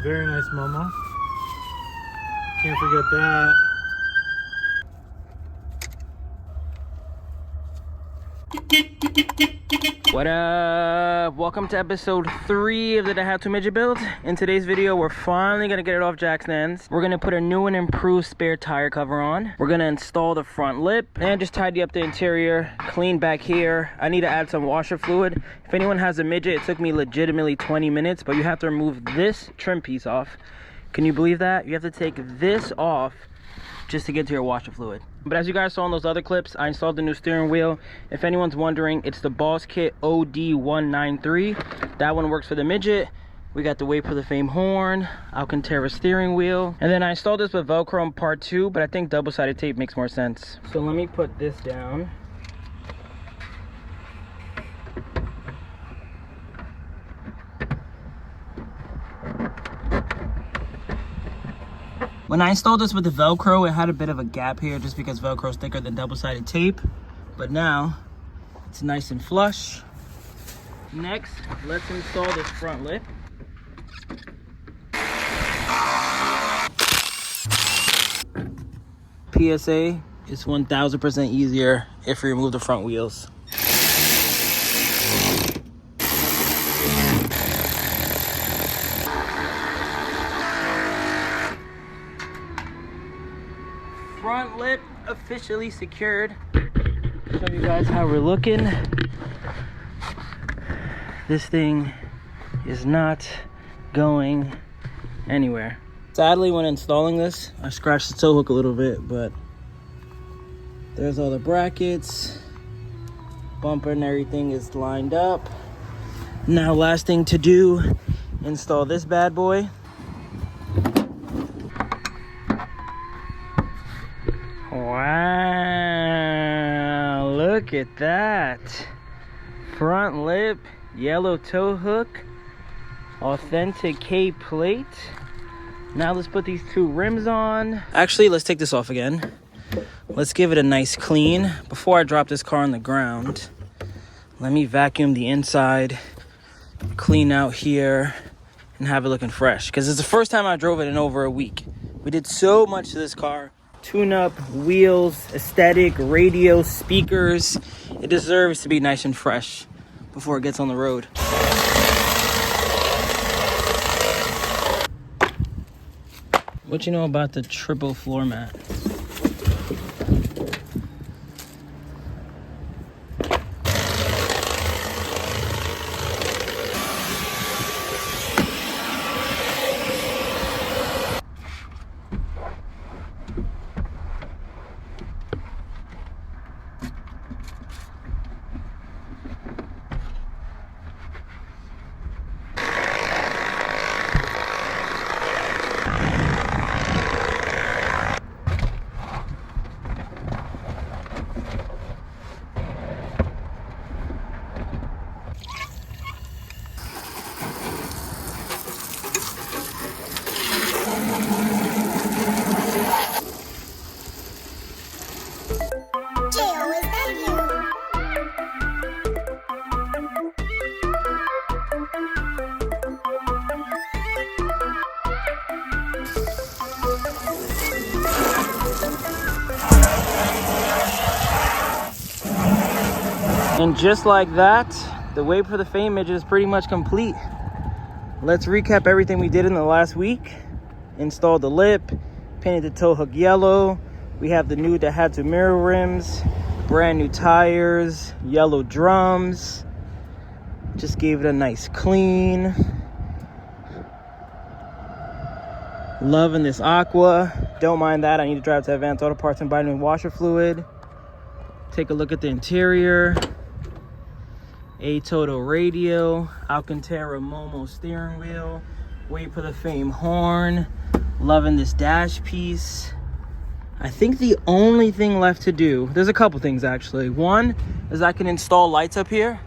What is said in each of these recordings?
Very nice MOMO. Can't forget that. What up? Welcome to episode 3 of the Daihatsu Midget build. In today's video, we're finally gonna get it off jack stands. We're gonna put a new and improved spare tire cover on. We're gonna install the front lip and just tidy up the interior, clean back here. I need to add some washer fluid. If anyone has a Midget, it took me legitimately 20 minutes, but you have to remove this trim piece off. Can you believe that? You have to take this off just to get to your washer fluid. But as you guys saw in those other clips, I installed the new steering wheel. If anyone's wondering, it's the Boss Kit OD193. That one works for the Midget. We got the WayBeforeTheFame horn, Alcantara steering wheel. And then I installed this with Velcro in part 2, but I think double-sided tape makes more sense. So let me put this down. When I installed this with the Velcro, it had a bit of a gap here just because Velcro is thicker than double-sided tape. But now, it's nice and flush. Next, let's install this front lip. PSA, it's 1000% easier if you remove the front wheels. Front lip officially secured. Show you guys how we're looking. This thing is not going anywhere. Sadly, when installing this, I scratched the tow hook a little bit, but there's all the brackets. Bumper and everything is lined up. Now, last thing to do, install this bad boy. Wow, look at that. Front lip, yellow tow hook, authentic K plate. Now let's put these two rims on. Actually, let's take this off again. Let's give it a nice clean. Before I drop this car on the ground, let me vacuum the inside, clean out here, and have it looking fresh. Because it's the first time I drove it in over a week. We did so much to this car. Tune-up, wheels, aesthetic, radio, speakers. It deserves to be nice and fresh before it gets on the road. What you know about the triple floor mat? And just like that, the WayBeforeTheFame Midget is pretty much complete. Let's recap everything we did in the last week. Installed the lip, painted the tow hook yellow. We have the new Daihatsu mirror rims, brand new tires, yellow drums. Just gave it a nice clean. Loving this aqua. Don't mind that. I need to drive to Advanced Auto Parts and buy new washer fluid. Take a look at the interior. A Toto radio, Alcantara MOMO steering wheel, WayBeforeTheFame horn. Loving this dash piece. I think the only thing left to do, there's a couple things actually. One is I can install lights up here.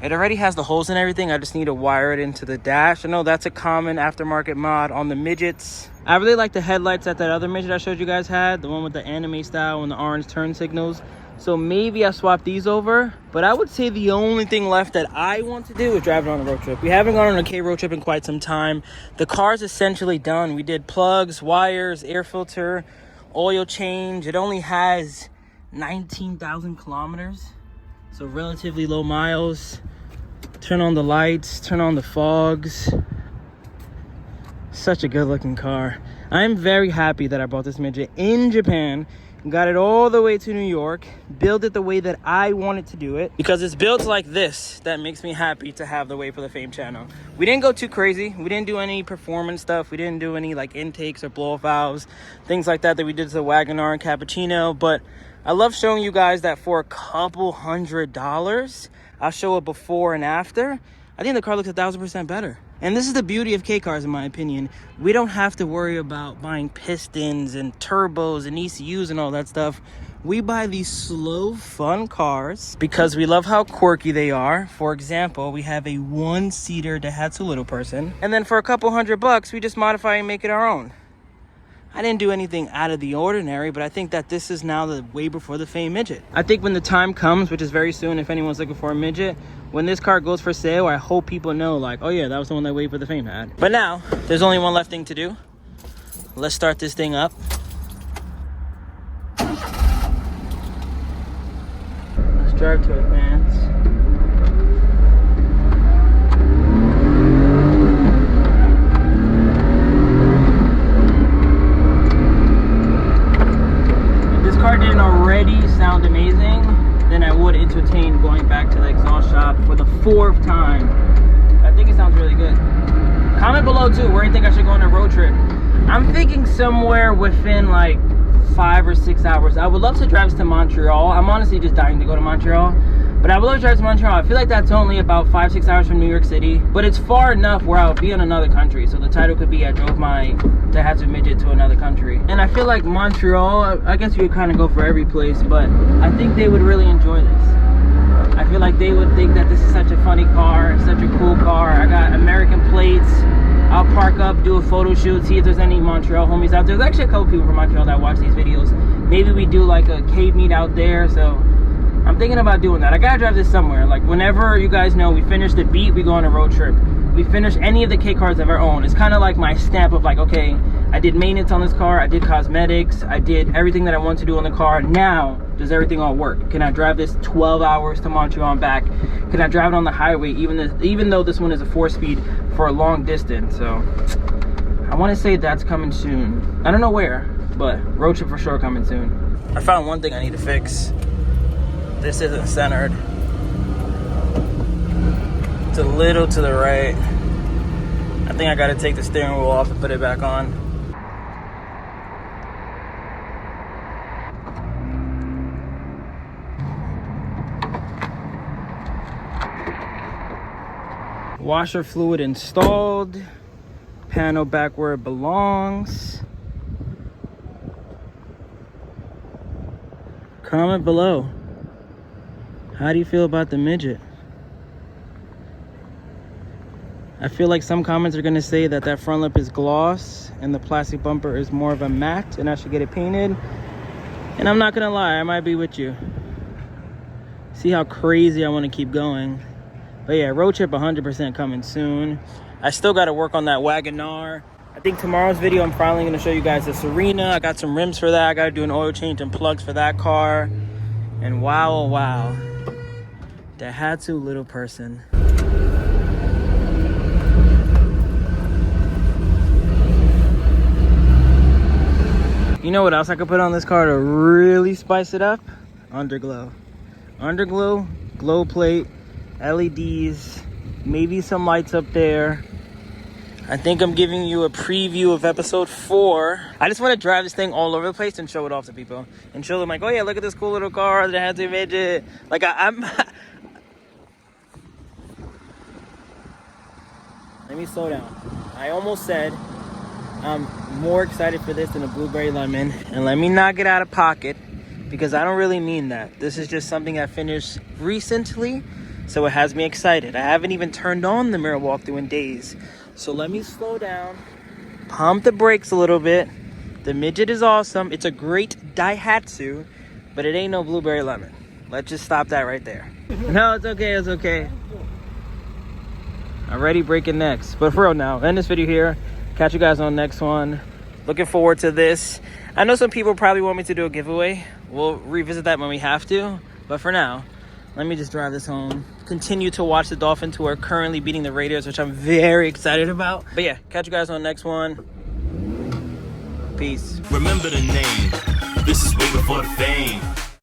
It already has the holes and everything. I just need to wire it into the dash. I know that's a common aftermarket mod on the Midgets. I really like the headlights that other Midget I showed you guys had, the one with the anime style and the orange turn signals. So maybe I swap these over, but I would say the only thing left that I want to do is drive it on a road trip. We haven't gone on a K road trip in quite some time. The car's essentially done. We did plugs, wires, air filter, oil change. It only has 19,000 kilometers, so relatively low miles. Turn on the lights, turn on the fogs. Such a good looking car. I'm very happy that I bought this Midget in Japan. Got it all the way to New York, built it the way that I wanted to do it, because it's built like this that makes me happy to have the Way for the Fame channel. We didn't go too crazy. We didn't do any performance stuff. We didn't do any like intakes or blow off valves, things like that we did to the Wagoneer and Cappuccino. But I love showing you guys that for a couple $100, I'll show a before and after. I think the car looks 1,000% better. And this is the beauty of K cars, in my opinion. We don't have to worry about buying pistons and turbos and ECUs and all that stuff. We buy these slow, fun cars because we love how quirky they are. For example, we have a one-seater Daihatsu Little Person. And then for a couple $100, we just modify and make it our own. I didn't do anything out of the ordinary, but I think that this is now the Way Before the Fame Midget. I think when the time comes, which is very soon, if anyone's looking for a Midget, when this car goes for sale, I hope people know, like, oh yeah, that was the one that Way for the Fame had. But now, there's only one left thing to do. Let's start this thing up. Let's drive to advance. Car didn't already sound amazing, then I would entertain going back to the exhaust shop for the 4th time. I think it sounds really good. Comment below too, where do you think I should go on a road trip? I'm thinking somewhere within like 5 or 6 hours. I would love to drive to Montreal. I'm honestly just dying to go to Montreal, but I would love to drive to Montreal. I feel like that's only about 5-6 hours from New York City, but it's far enough where I'll be in another country. So the title could be I drove my Daihatsu Midget to another country. And I feel like Montreal, I guess you would kind of go for every place, but I think they would really enjoy this. I feel like they would think that this is such a funny car, such a cool car. I got American plates. I'll park up, do a photo shoot, see if there's any Montreal homies out there. There's actually a couple people from Montreal that watch these videos. Maybe we do like a cave meet out there, so I'm thinking about doing that. I gotta drive this somewhere. Like whenever you guys know we finish the beat, we go on a road trip. We finish any of the K cars I've ever owned. It's kind of like my stamp of like, okay, I did maintenance on this car, I did cosmetics, I did everything that I want to do on the car. Now, does everything all work? Can I drive this 12 hours to Montreal and back? Can I drive it on the highway, even though this one is a 4-speed for a long distance? So, I want to say that's coming soon. I don't know where, but road trip for sure coming soon. I found one thing I need to fix. This isn't centered. It's a little to the right. I think I gotta take the steering wheel off and put it back on. Washer fluid installed. Panel back where it belongs. Comment below. How do you feel about the Midget? I feel like some comments are going to say that that front lip is gloss and the plastic bumper is more of a matte and I should get it painted. And I'm not going to lie, I might be with you. See how crazy I want to keep going. But yeah, road trip 100% coming soon. I still got to work on that Wagoneer. I think tomorrow's video, I'm finally going to show you guys the Serena. I got some rims for that. I got to do an oil change and plugs for that car. And wow, oh wow. Daihatsu Little Person. You know what else I could put on this car to really spice it up? Underglow. Underglow, glow plate, LEDs, maybe some lights up there. I think I'm giving you a preview of episode 4. I just want to drive this thing all over the place and show it off to people. And show them like, oh yeah, look at this cool little car that has a midget. Like I'm... Let me slow down. I almost said I'm more excited for this than a blueberry lemon. And let me not get out of pocket, because I don't really mean that. This is just something I finished recently, so it has me excited. I haven't even turned on the mirror walkthrough in days. So let me slow down, pump the brakes a little bit. The Midget is awesome. It's a great Daihatsu, but it ain't no blueberry lemon. Let's just stop that right there. No, it's okay, it's okay. Already breaking necks. But for real now, end this video here. Catch you guys on the next one. Looking forward to this. I know some people probably want me to do a giveaway. We'll revisit that when we have to. But for now, let me just drive this home. Continue to watch the Dolphins, who are currently beating the Raiders, which I'm very excited about. But yeah, catch you guys on the next one. Peace. Remember the name. This is way before the fame.